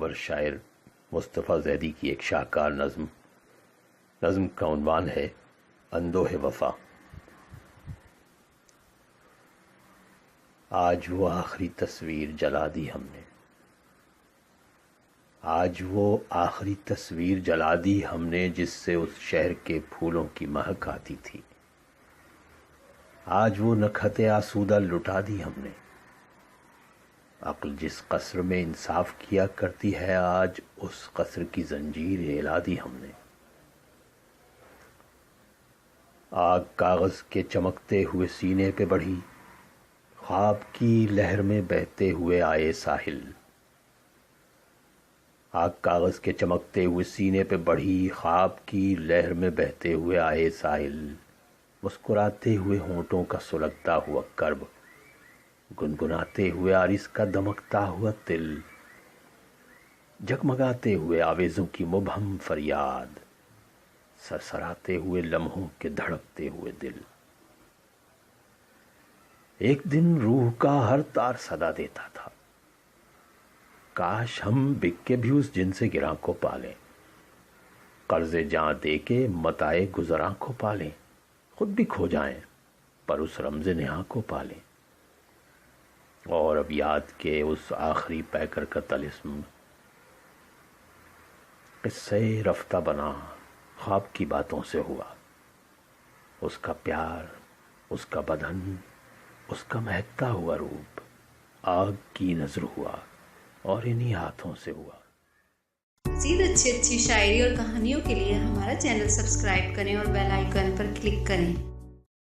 نامور شاعر مصطفیٰ زیدی کی ایک شاہکار نظم کا عنوان ہے اندوہ وفا۔ آج وہ آخری تصویر جلا دی ہم نے، آج وہ آخری تصویر جلا دی ہم نے جس سے اس شہر کے پھولوں کی مہک آتی تھی۔ آج وہ نکھت آسودہ لٹا دی ہم نے، عقل جس قصر میں انصاف کیا کرتی ہے آج اس قصر کی زنجیر ہلا دی ہم نے۔ آگ کاغذ کے چمکتے ہوئے سینے پہ بڑھی، خواب کی لہر میں بہتے ہوئے آئے ساحل۔ آگ کاغذ کے چمکتے ہوئے سینے پہ بڑھی، خواب کی لہر میں بہتے ہوئے آئے ساحل۔ مسکراتے ہوئے ہونٹوں کا سلگتا ہوا کرب، گنگناتے ہوئے عارض کا دمکتا ہوا تل، جگمگاتے ہوئے آویزوں کی مبہم فریاد، سرسراتے ہوئے لمحوں کے دھڑکتے ہوئے دل۔ ایک دن روح کا ہر تار صدا دیتا تھا، کاش ہم بک کے بھی اس جن سے گراں کو پالیں، قرض جاں دے کے متائے گزراں کو پالیں، خود بھی کھو جائیں پر اس رمز نہاں کو پالیں۔ اور اب یاد کے اس آخری پیکر کا طلسم قصے رفتہ بنا خواب کی باتوں سے ہوا، اس کا پیار، اس کا بدن، اس کا مہکتا ہوا روپ آگ کی نظر ہوا اور انہی ہاتھوں سے ہوا۔ مزید اچھی شاعری اور کہانیوں کے لیے ہمارا چینل سبسکرائب کریں اور بیل آئیکن پر کلک کریں۔